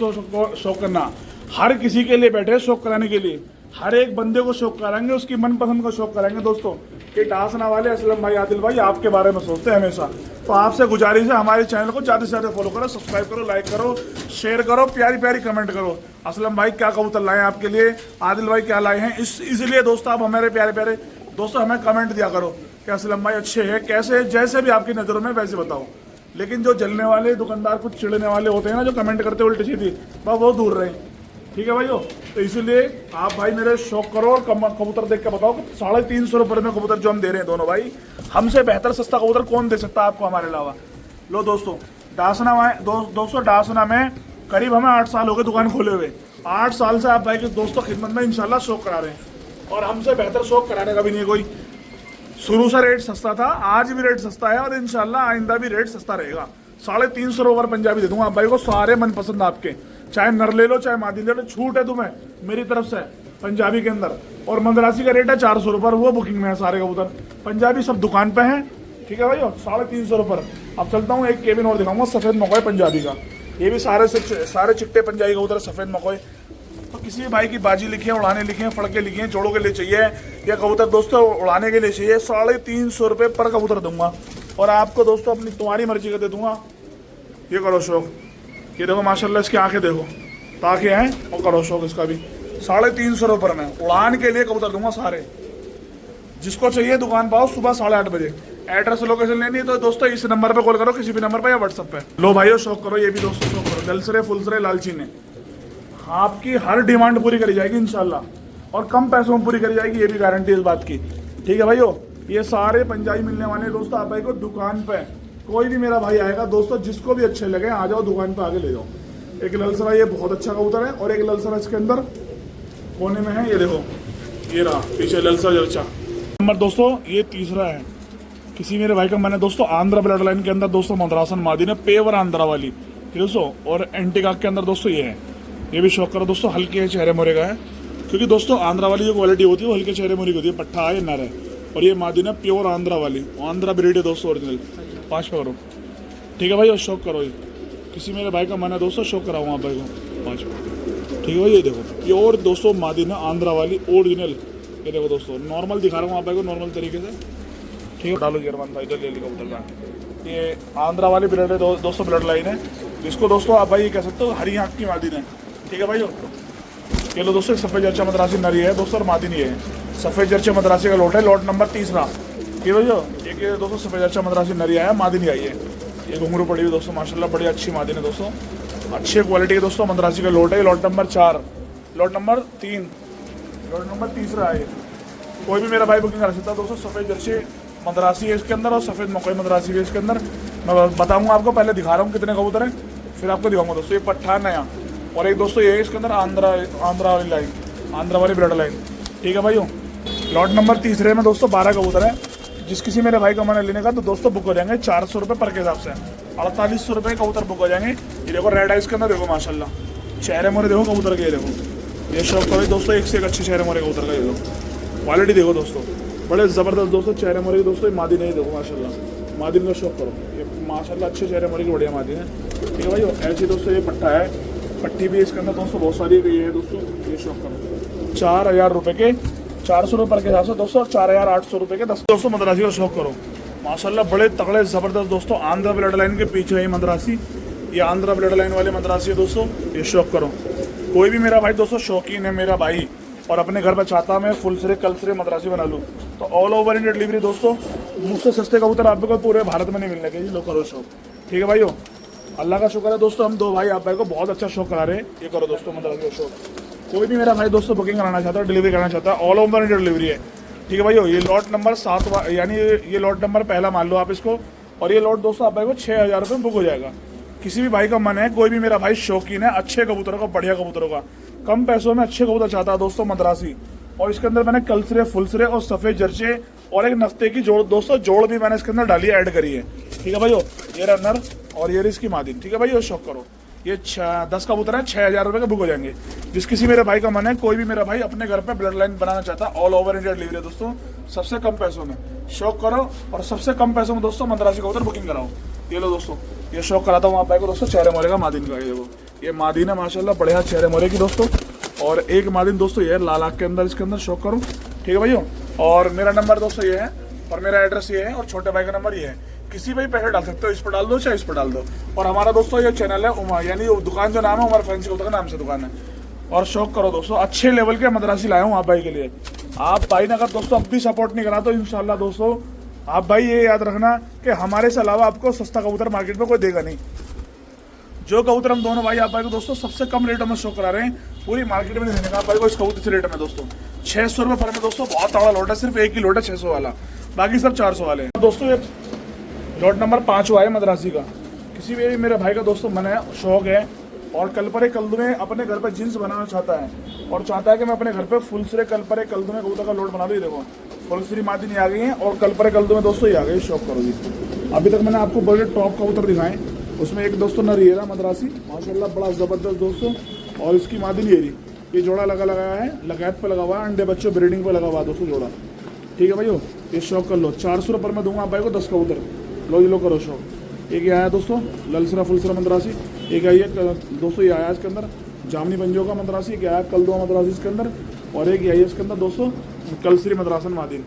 शौक करना। हर किसी के लिए बैठे शौक कराने के लिए, हर एक बंदे को शौक कराएंगे, उसकी मनपसंद का शौक कराएंगे दोस्तों। ये डांसना वाले असलम भाई, आदिल भाई आपके बारे में सोचते हैं हमेशा। तो आपसे गुजारिश है, हमारे चैनल को ज़्यादा से ज़्यादा फॉलो करो, सब्सक्राइब करो, लाइक करो, शेयर करो, प्यारी प्यारी कमेंट करो। असलम भाई क्या कबूतर लाए हैं आपके लिए, आदिल भाई क्या लाए हैं, इसलिए दोस्तों आप हमारे प्यारे प्यारे दोस्तों हमें कमेंट दिया करो कि असलम भाई अच्छे हैं, कैसे, जैसे भी आपकी नज़रों में वैसे बताओ। लेकिन जो जलने वाले दुकानदार, कुछ चिढ़ने वाले होते हैं ना, जो कमेंट करते उल्टी सीधी, बस वो दूर रहे। ठीक है भाइयों, तो इसीलिए आप भाई मेरे शौक करो और कबूतर देख के बताओ कि 350 रुपये में कबूतर जो हम दे रहे हैं दोनों भाई, हमसे बेहतर सस्ता कबूतर कौन दे सकता है आपको हमारे अलावा। लो दोस्तों डासना में दोस्तों डासना में करीब हमें 8 साल हो गए दुकान खोले हुए। 8 साल से आप भाई के दोस्तों खिदमत में इंशाल्लाह शौक करा रहे हैं, और हमसे बेहतर शौक कराने का भी नहीं है कोई। शुरू से रेट सस्ता था, आज भी रेट सस्ता है, और इंशाल्लाह आइंदा भी रेट सस्ता रहेगा। 350 रुपये पंजाबी दे दूंगा आप भाई को, सारे मनपसंद आपके, चाहे नर ले लो चाहे मादी ले लो, छूट है तुम्हें मेरी तरफ से पंजाबी के अंदर। और मद्रासी का रेट है 400 रुपये, वो बुकिंग में है सारे कबूतर। पंजाबी सब दुकान पे हैं। ठीक है भाई, 350 रुपये। अब चलता हूँ, एक केबिन और दिखाऊंगा सफ़ेद मकोई पंजाबी का। ये भी सारे चिट्टे पंजाबी कबूतर सफ़ेद मकोई। तो किसी भी भाई की बाजी लिखी है, उड़ाने लिखे हैं, फड़के लिखे हैं, जोड़ों के लिए चाहिए या कबूतर दोस्तों उड़ाने के लिए चाहिए, 350 रुपये पर कबूतर दूंगा। और आपको दोस्तों अपनी तुम्हारी मर्जी का दे दूंगा। ये करो शौक, ये देखो माशाल्लाह इसकी आंखें देखो, ताकि हैं, और करो शौक इसका भी। 350 रुपये में उड़ान के लिए कबूतर दूंगा सारे। जिसको चाहिए दुकान पाओ सुबह 8:30 बजे। एड्रेस लोकेशन लेनी है तो दोस्तों इस नंबर पे कॉल करो, किसी भी नंबर पे या व्हाट्सएप पे। लो भाइयों शौक करो, ये भी दोस्तों शौक करो, दलसरे फुलसरे लालचीने। आपकी हर डिमांड पूरी करी जाएगी इंशाल्लाह, और कम पैसों में पूरी करी जाएगी, ये भी गारंटी इस बात की। ठीक है भाइयों, ये सारे पंजाबी मिलने वाले हैं दोस्तों आप भाई को दुकान पे। कोई भी मेरा भाई आएगा दोस्तों, जिसको भी अच्छे लगे आ जाओ दुकान पे, आगे ले जाओ। एक ललसरा ये बहुत अच्छा कबूतर है, और एक ललसरा इसके अंदर कोने में है, ये देखो, ये रहा पीछे ललसरा जर्चा नंबर दोस्तों। ये तीसरा है, किसी मेरे भाई का मैंने दोस्तों आंध्रा ब्लड लाइन के अंदर दोस्तों मद्रासन मादी ने पेवर आंध्रा वाली दोस्तों, और एंटीकाक के अंदर दोस्तों ये है। ये भी शौक करो दोस्तों, हल्के चेहरे मोरे का है, क्योंकि दोस्तों आंध्रा वाली जो क्वालिटी होती है वो हल्के चेहरे मोरे की होती है, पट्टा है नर है। और ये मादी ने प्योर आंध्रा वाली, आंध्रा ब्रीड है दोस्तों ओरिजिनल। 5 पे करो, ठीक है भाई, और शौक करो। ये किसी मेरे भाई का मन है दोस्तों, शौक कराऊंगा आप भाई को 5 पे। ठीक है भाई, ये देखो प्योर दोस्तों मादी ने आंध्रा वाली ओरिजिनल। ये देखो दोस्तों, नॉर्मल दिखा रहा हूँ आप भाई को नॉर्मल तरीके से। ठीक है, डालो जर्मन भाई, इधर ले ली कबूतर का। ये आंध्रा वाली ब्लड है दोस्तों, ब्लड लाइन है, जिसको दोस्तों आप भाई ये कह सकते हो हरी आँख की मादी ने। ठीक है भाई, ये लो दोस्तों सफ़ेद जर्चा मद्रासी नरी है दोस्तों, और मादी नहीं है। सफ़ेद जर्चा मद्रासी का लॉट है, लॉट नंबर 3। ठीक है भाई, एक दोस्तों सफ़ेद जर्चा मद्रासी नरी आया, मादी नहीं आई है। ये घुंघरू पड़ी हुई दोस्तों माशाल्लाह, बड़ी अच्छी मादी है दोस्तों, अच्छे क्वालिटी के दोस्तों मद्रासी का लॉट है। Lot number 4, lot number 3, lot number 3 है। कोई भी मेरा भाई बुकिंग कर सकता है दोस्तों। सफ़ेद जर्सी मद्रासी है इसके अंदर, और सफ़ेद मकोई मद्रासी भी है इसके अंदर। मैं बताऊंगा आपको, पहले दिखा रहा हूँ कितने कबूतर हैं, फिर आपको दिखाऊंगा दोस्तों। ये पट्ठा है नया, और एक दोस्तों ये है इसके अंदर आंध्रा वाली लाइन, आंध्रा वाली ब्लड लाइन। ठीक है भाइयों, लॉट नंबर तीसरे में दोस्तों 12 कबूतर है। जिस किसी मेरे भाई का मन लेने का तो दोस्तों बुक हो जाएंगे 400 रुपये पर के हिसाब से, 4800 रुपये कबूतर बुक हो जाएंगे। ये देखो रेड आइस के अंदर देखो माशाल्लाह, चेहरे मोरे देखो कबूतर के, ये देखो ये शौक करो दोस्तों, एक से एक अच्छे चेहरे मोरे कबूतर का। ये देखो क्वालिटी देखो दोस्तों, बड़े ज़बरदस्त दोस्तों चेहरे मोरे के दोस्तों। मादी नहीं देखो माशाल्लाह, मादिन का शौक करो, ये माशाल्लाह अच्छे चेहरे मोरे की बढ़िया मादिन है। ठीक है भाई, ऐसे दोस्तों ये पट्टा है, पट्टी भी इसके अंदर दोस्तों बहुत सारी ये है दोस्तों। ये शौक करो 4000 रुपये के, 400 रुपये पर के हिसाब से दोस्तों, 4800 रुपये के 10 दोस्तों मद्रासी का शौक करो माशाल्लाह, बड़े तगड़े ज़बरदस्त दोस्तों। आंध्रा ब्लड लाइन के पीछे है मद्रासी, ये आंध्रा ब्लड लाइन वाले मद्रासी है दोस्तों। ये शौक करो, कोई भी मेरा भाई दोस्तों शौकीन है मेरा भाई और अपने घर पर चाहता मैं फुल सिरे कल सिरे मद्रासी बना लूँ, तो ऑल ओवर इंडिया डिलीवरी दोस्तों। मुझसे सस्ते कबूतर आपको पूरे भारत में नहीं मिलने के, लो करो शौक। ठीक है भाइयों, अल्लाह का शुक्र है दोस्तों, हम दो भाई आप भाई को बहुत अच्छा शौक करा रहे हैं। ये करो दोस्तों मद्रासी का शौक। कोई भी मेरा भाई दोस्तों बुकिंग कराना चाहता है, डिलीवरी करना चाहता है, ऑल ओवर इंडिया डिलीवरी है। ठीक है भाई, ये लॉट नंबर 7 यानी ये लॉट नंबर पहला मान लो आप इसको, और ये लॉट दोस्तों आप भाई को 6000 रुपये में बुक हो जाएगा। किसी भी भाई का मन है, कोई भी मेरा भाई शौकीन है अच्छे कबूतरों का, बढ़िया कबूतरों का, कम पैसों में अच्छे कबूतर चाहता है दोस्तों मद्रासी। और इसके अंदर मैंने कलसरे, फुलसरे और सफ़ेद जर्चे और एक नफ्ते की जोड़ दोस्तों, जोड़ भी मैंने इसके अंदर डाली है, ऐड करी है। ठीक है भाई, ये रनर और ये इसकी मादिन। ठीक है भाई, शौक करो, ये 10 कबूतर है, 6000 रुपये के बुक हो जाएंगे। जिस किसी मेरे भाई का मन है, कोई भी मेरा भाई अपने घर पे ब्लड लाइन बनाना चाहता है, ऑल ओवर इंडिया डिलीवरी है दोस्तों, सबसे कम पैसों में शौक करो और सबसे कम पैसों में दोस्तों मद्रासी कबूतर बुकिंग कराओ। ये लो दोस्तों, ये शौक कराता हूँ आप भाई को दोस्तों, चेहरे मोरे का मादिन का। ये वो ये मादिन है माशाल्लाह, बढ़िया चेहरे मोरे की दोस्तों। और एक मादिन दोस्तों ये लाल आँख के अंदर, इसके अंदर शौक करो। ठीक है भाइयों, और मेरा नंबर दोस्तों ये है और मेरा एड्रेस ये है और छोटे भाई का नंबर ये है। किसी भी पैसे डाल सकते हो, इस पर डाल दो चाहे इस पर डाल दो। और हमारा दोस्तों ये चैनल है उमा, यानी दुकान जो नाम है उमर फैंसी कबूतर का नाम से दुकान है। और शौक करो दोस्तों, अच्छे लेवल के मद्रासी लाया हूँ आप भाई के लिए। आप भाई ने अगर दोस्तों अब भी सपोर्ट नहीं करा तो इंशाल्लाह दोस्तों आप भाई ये याद रखना कि हमारे से अलावा आपको सस्ता कबूतर मार्केट में कोई देगा नहीं। जो कबूतर हम दोनों भाई आप भाई को दोस्तों सबसे कम रेटों में शो करा रहे हैं, पूरी मार्केट में देने का आप भाई को इस कबूतर से रेट में दोस्तों 600 रुपये पर में दोस्तों। बहुत तगड़ा लोट है, सिर्फ एक ही लोट है 600 वाला, बाकी सब 400 वाले हैं दोस्तों। ये लोट नंबर 5 हुआ है मद्रासी का। किसी भी मेरे भाई का दोस्तों मन है, शौक है और कलपरे कल्दू में अपने घर पर जींस बनाना चाहता है और चाहता है कि मैं अपने घर पे फुलसरे कलपरे कल्दू में कबूतर का लोट बना दूँ। ये देखो फुलसरी मादी नहीं आ गई है और कलपरे कल्दू में दोस्तों ये आ गई। शौक करो जी, अभी तक मैंने आपको बड़े टॉप कबूतर दिखाए, उसमें एक दोस्तों नरियरा मद्रासी माशाल्लाह बड़ा ज़बरदस्त दोस्तों, और इसकी मादी लेरी, ये जोड़ा लगाया है, लगैत पे लगा हुआ है, अंडे बच्चों ब्रीडिंग पे लगा हुआ है दोस्तों जोड़ा। ठीक है भाइयों, ये शौक कर लो, 400 रुपये में दूंगा आप भाई को 10 कबूतर। लो ये लो करो शौक। एक ये आया दोस्तों ललसरा फुलसरा मद्रासी, एक आई है दोस्तों ये आया इसके अंदर जामनी पंजो का मद्रासी, एक आया कलदुआ मद्रासी इसके अंदर, और एक आई है इसके अंदर दोस्तों कलसरी मद्रासन मादिन।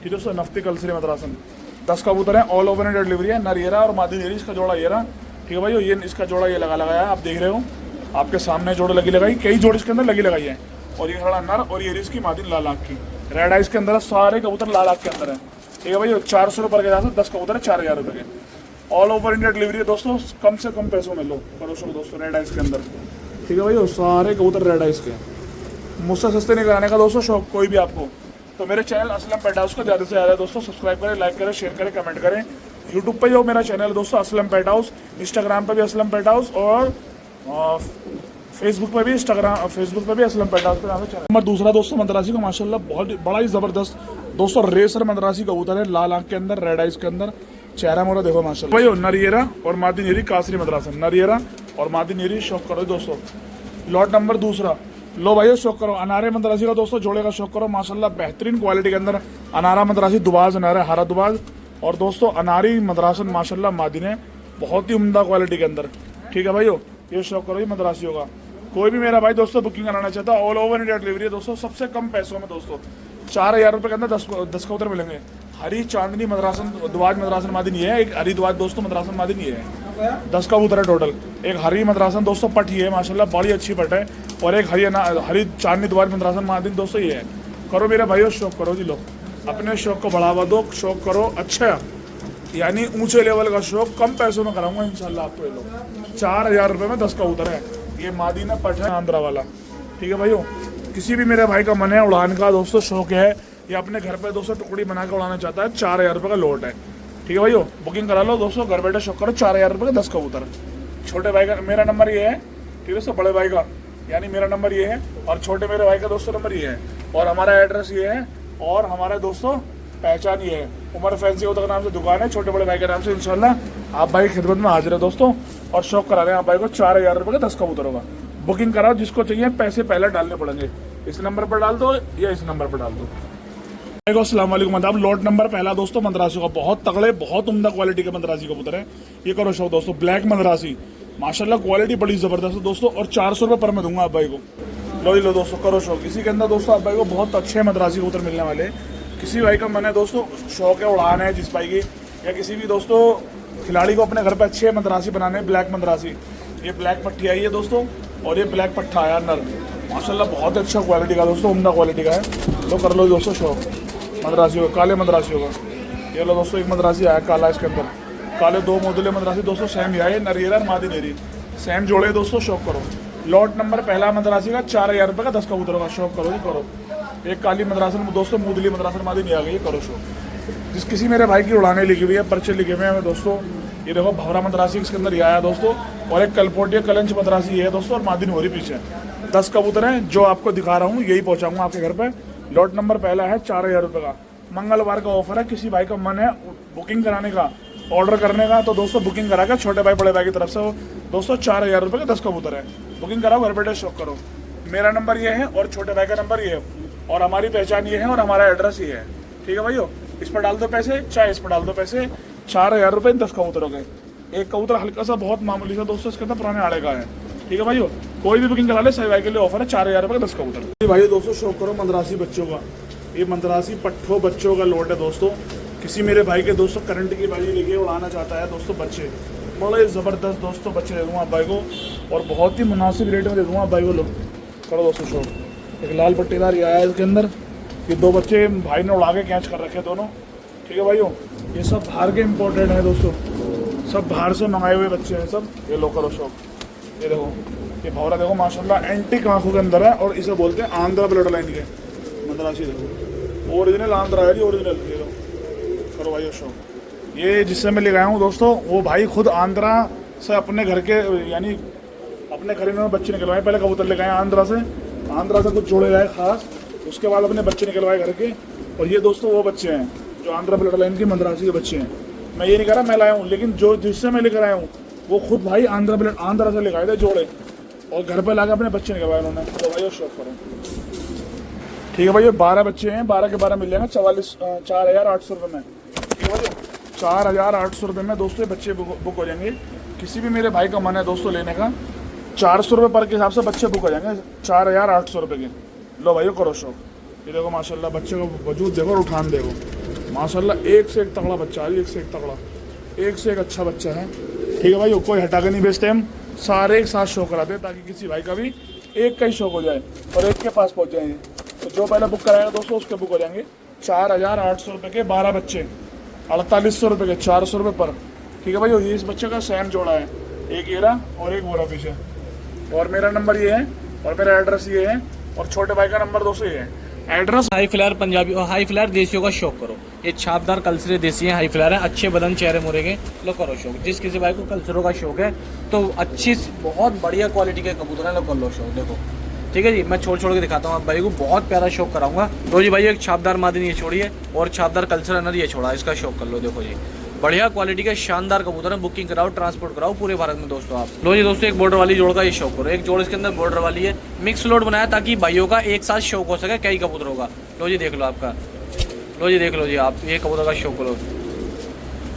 ठीक है दोस्तों, नफ्ती कलसरी मद्रासन 10 कबूतर है, ऑल ओवर इंडिया डिलीवरी है। नरियरा और मादिन येरी, इसका जोड़ा ये रहा। ठीक है भाई, ये इसका जोड़ा ये लगाया है, आप देख रहे हो आपके सामने जोड़ लगी लगाई, कई जोड़ इसके अंदर लगी लगाई है। और ये खड़ा नर और ये इसकी मादिन लाल आँख की, रेड आइस के अंदर सारे कबूतर लाल आँख के अंदर है। ठीक है भाई, 400 रुपये के हिसाब से 10 कबूतर है 4000 रुपये के, ऑल ओवर इंडिया डिलीवरी है दोस्तों, कम से कम पैसों में लो करो शो दोस्तों रेड आइस के अंदर। ठीक है भाई, सारे कबूतर रेड आइस के, मुझसे सस्ते नहीं कराने का दोस्तों शौक कोई भी आपको, तो मेरे चैनल असलम पेट हाउस को ज़्यादा से ज़्यादा दोस्तों सब्सक्राइब करें, लाइक करें, शेयर करें, कमेंट करें। यूट्यूब पे जो मेरा चैनल है दोस्तों असलम पेट हाउस, इंस्टाग्राम पे भी असलम पेट हाउस और फेसबुक पे भी असलम पेट हाउस के नाम से चैनल। नंबर दूसरा दोस्तों मद्रासी का माशाल्लाह बहुत बड़ा ही ज़बरदस्त दोस्तों रेसर मद्रासी कबूतर है, लाल आँख के अंदर, रेड आइस के अंदर, चेहरा मोरा देखो माशाल्लाह भाई। नरियरा और मादी नेरी कासरी मद्रासन, नरियरा और मादी नेरी शौक करो दोस्तों। लॉट नंबर दूसरा, लो भाई शौक करो अनारे मद्रासी का दोस्तों, जोड़े का शौक करो माशाल्लाह, बेहतरीन क्वालिटी के अंदर अनारा मद्रासी, दुबाज अनारा, हरा दुबाज और दोस्तों अनारी मद्रासन माशाल्लाह मादिन है, बहुत ही उम्दा क्वालिटी के अंदर। ठीक है भाइयों, ये शौक करो ये मद्रासियों का। कोई भी मेरा भाई दोस्तों बुकिंग कराना चाहता है, ऑल ओवर इंडिया डिलीवरी है दोस्तों, सबसे कम पैसों में दोस्तों 4000 रुपये के अंदर 10 कबूतर मिलेंगे। हरी चांदनी मद्रासन दुबाज मद्रासन मादिन ये है, एक हरी दुबाज दोस्तों मद्रासन मादिन ये है, 10 कबूतर है टोटल। एक हरी मद्रासन दोस्तों पट ये है माशाल्लाह, बड़ी अच्छी पट है, और एक हरी चांदनी दुबाज मद्रासन मादिन दोस्तों ये है। करो मेरे भाइयों शौक करो जी, लो अपने शौक को बढ़ावा दो, शौक करो अच्छा यानी ऊंचे लेवल का शौक, कम पैसों में कराऊंगा इंशाल्लाह आपको। ये लो 4000 रुपये में 10 कबूतर है, ये मादीना पट है आंध्रा वाला। ठीक है भाइयों, किसी भी मेरे भाई का मन है उड़ान का दोस्तों शौक है, या अपने घर पे दोस्तों टुकड़ी बना के उड़ाना चाहता है, 4000 रुपये का लोट है। ठीक है भाइयों, बुकिंग करा लो दोस्तों, घर बैठे शौक करो। 4,000 रुपये का 10 कबूतर। छोटे भाई का मेरा नंबर ये है, ठीक है दोस्तों, बड़े भाई का यानी मेरा नंबर ये है, और छोटे मेरे भाई का दोस्तों नंबर ये है, और हमारा एड्रेस ये है, और हमारे दोस्तों पहचान ये है। उमर फैंसी कबूतर के नाम से दुकान है, छोटे बड़े भाई के नाम से। इंशाल्लाह आप भाई की खिदमत में हाजिर है दोस्तों, और शौक करा रहे हैं आप भाई को 4,000 रुपये का 10 कबूतर होगा। बुकिंग कराओ, जिसको चाहिए पैसे पहले डालने पड़ेंगे। इस नंबर पर डाल दो या इस नंबर पर डाल दो। अस्सलाम वालेकुम। अब लॉट नंबर पहला दोस्तों मद्रासियों का, बहुत तगड़े बहुत उम्दा क्वालिटी के मद्रासी कबूतर है। ये करो शौक दोस्तों, ब्लैक मद्रासी, माशाल्लाह क्वालिटी बड़ी जबरदस्त है दोस्तों, और 400 रुपये पर मैं दूंगा आप भाई को। लो ही लो दोस्तों, करो शौक। इसी के अंदर दोस्तों आप भाई को बहुत अच्छे मद्रासी कबूतर मिलने वाले। किसी भाई का मन है दोस्तों, शौक है उड़ान है जिस भाई की, या किसी भी दोस्तों खिलाड़ी को अपने घर पर अच्छे मद्रासी बनाने, ब्लैक मद्रासी, ये ब्लैक पट्टी आई है दोस्तों, और ये ब्लैक पट्टा आया नर, माशाल्लाह बहुत अच्छा क्वालिटी का दोस्तों, उम्दा क्वालिटी का है। तो कर लो दोस्तों शौक मद्रासी होगा, काले मद्रासी होगा। ये लो दोस्तों, एक मद्रासी आया काला, इसके अंदर काले 2 मोदले मद्रासी दोस्तों, सेम आए, नरियरा और मादी नेरी, सेम जोड़े दोस्तों। शौक करो। लॉट नंबर पहला मद्रासी का 4,000 रुपये का 10 कबूतर होगा। शौक करो जी, करो। एक काली मद्रासन दोस्तों, मूदली मद्रासन मादी नहीं आ गई, करो शौक। जिस किसी मेरे भाई की उड़ाने लिखी हुई है, पर्चे लिखे हुए हैं दोस्तों। ये देखो भवरा मद्रासी इसके अंदर ये आया दोस्तों, और एक कलपोटिया कलंच मद्रासी है दोस्तों, और मादी नोरी पीछे। 10 कबूतर हैं जो आपको दिखा रहा हूँ, यही पहुँचाऊंगा आपके घर पर। लॉट नंबर पहला है 4,000 रुपये का। मंगलवार का ऑफर है, किसी भाई का मन है बुकिंग कराने का, ऑर्डर करने का, तो दोस्तों बुकिंग करा के छोटे भाई बड़े भाई की तरफ से दोस्तों 4,000 रुपये का 10 कबूतर है। बुकिंग कराओ, घर बैठे शौक करो। मेरा नंबर ये है, और छोटे भाई का नंबर ये है, और हमारी पहचान ये है, और हमारा एड्रेस ये है। ठीक है भाइयों, इस पर डाल दो पैसे, चाहे इस पर डाल दो पैसे। 4,000 रुपये 10 कबूतर हो गए। एक कबूतर हल्का सा बहुत मामूली सा दोस्तों, इसके अंदर पुराने आड़े का है। ठीक है भाइयों, कोई भी बुकिंग करा ले, सही भाई के लिए ऑफर है 4,000 रुपये का 10 कबूतर। भाई दोस्तों शौक करो मद्रासी बच्चों का, ये मद्रासी पट्ठों बच्चों का लोट है दोस्तों। किसी मेरे भाई के दोस्तों करंट की बाजी लेके उड़ाना चाहता है दोस्तों, बच्चे बड़े ज़बरदस्त दोस्तों बच्चे दे दूँगा आप भाई को, और बहुत ही मुनासिब रेट में दे दूँगा आप भाई को। लोग करो दोस्तों शौक। एक लाल पट्टीदार ये आया इसके अंदर, ये 2 बच्चे भाई ने उड़ा के कैच कर रखे दोनों। ठीक है भाइयों, ये सब बाहर के इम्पोर्टेड हैं दोस्तों, सब बाहर से मंगाए हुए बच्चे हैं सब। ये लो करो शौक। ये देखो, ये भौरा देखो माशाल्लाह एंटीक आँखों के अंदर है, और इसे बोलते हैं आंध्रा ब्लड लाइन के मद्रासी। देखो ओरिजिनल आंध्रा है जी, ओरिजिनल। ये लो करो भाई शौक। ये जिससे मैं लेके आया हूँ दोस्तों, वो भाई खुद आंध्रा से अपने घर के, यानी अपने घर में बच्चे निकलवाए। पहले कबूतर लेके आए आंध्रा से कुछ जोड़े लाए खास, उसके बाद अपने बच्चे निकलवाए घर के। और ये दोस्तों वो बच्चे हैं जो आंध्रा ब्लड लाइन की मद्रासी के बच्चे हैं। मैं ये नहीं कह रहा मैं लाया हूँ, लेकिन जो जिससे मैं लेकर आया हूँ वो खुद भाई आंध्रा से लेकर आए थे जोड़े, और घर पर लाके अपने बच्चे निकलवाए उन्होंने। तो भाई शौक करो। ठीक है भाई, 12 बच्चे हैं, 12 के 12 मिल जाएंगे 4,800 रुपये में। ठीक है भाई, 4,800 रुपये में दोस्तों ये बच्चे बुक हो जाएंगे। किसी भी मेरे भाई का मन है दोस्तों लेने का, 400 रुपये पर के हिसाब से बच्चे बुक हो जाएंगे, 4,800 रुपये के। लो भाई करो शौक। ये देखो माशाल्लाह बच्चे का वजूद देखो और उठान देखो, माशाल्लाह एक से एक तगड़ा बच्चा है, एक से एक तगड़ा, एक से एक अच्छा बच्चा है। ठीक है भाई, कोई हटा के नहीं बेचते हम, सारे एक साथ शो कराते हैं, ताकि किसी भाई का भी एक का ही शौक हो जाए और एक के पास पहुँच जाएंगे। तो जो पहले बुक कराएगा दोस्तों उसके बुक हो जाएंगे 4,800 रुपये के 12 बच्चे, 4,800 रुपये के 400 रुपये पर। ठीक है भाई, ये इस बच्चे का सेम जोड़ा है, एक येरा और एक बोरा पीछे। और मेरा नंबर ये है, और मेरा एड्रेस ये है, और छोटे भाई का नंबर दोस्तों ये है। एड्रेस हाई फ्लायर पंजाबी और हाई फ्लायर देसियों का शौक करो। ये छापदार कल्चरे देसी हैं, हाई फ्लायर हैं, अच्छे बदन चेहरे मोरे के। लो करो शौक। जिस किसी भाई को कल्चरों का शौक है तो अच्छी बहुत बढ़िया क्वालिटी के कबूतर हैं, लो कर लो शौक। देखो ठीक है जी, मैं छोड़ के दिखाता हूँ आप भाई को, बहुत प्यारा शौक कराऊंगा। तो जी भाई एक छापदार मादिनी ये छोड़ी है, और छापदार कल्चर अनर ये छोड़ा, इसका शौक कर लो। देखो जी बढ़िया क्वालिटी के शानदार कबूतर है, बुकिंग कराओ, ट्रांसपोर्ट कराओ पूरे भारत में दोस्तों आप। लो जी दोस्तों, एक बॉर्डर वाली जोड़ का ये शौक करो। एक जोड़ इसके अंदर बॉर्डर वाली है, मिक्स लोड बनाया ताकि भाइयों का एक साथ शौक हो सके कई कबूतरों का। लो जी देख लो आपका, लो जी देख लो जी आप, ये कबूतर का शौक करो।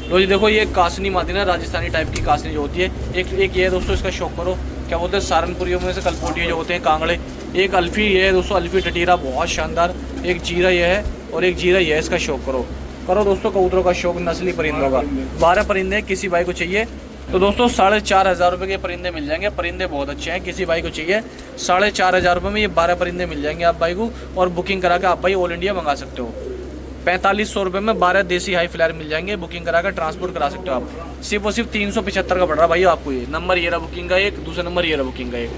लो जी देखो, ये कासनी मादिना राजस्थानी टाइप की कासनी जो होती है, एक ये है दोस्तों, इसका शौक करो। क्या बोलते हैं सहारनपुरियों में से कलपोटिया जो होते हैं कांगड़े। एक अल्फी ये है दोस्तों, अल्फी टटीरा बहुत शानदार। एक जीरा ये है, और एक जीरा ये है, इसका शौक करो दोस्तों कबूतरों का शौक, नस्ली परिंदों का। 12 परिंदे किसी भाई को चाहिए तो दोस्तों 4,500 रुपये के परिंदे मिल जाएंगे। परिंदे बहुत अच्छे हैं, किसी भाई को चाहिए 4,500 रुपये में ये 12 परिंदे मिल जाएंगे आप भाई को। और बुकिंग करा के आप भाई ऑल इंडिया मंगा सकते हो। 4,500 रुपये में 12 देसी हाई फ्लायर मिल जाएंगे, बुकिंग करा कर ट्रांसपोर्ट करा सकते हो आप। सिर्फ और सिर्फ 375 का पड़ रहा है भाई आपको। ये नंबर ये रहा बुकिंग का एक, दूसरा नंबर ये रहा बुकिंग का एक।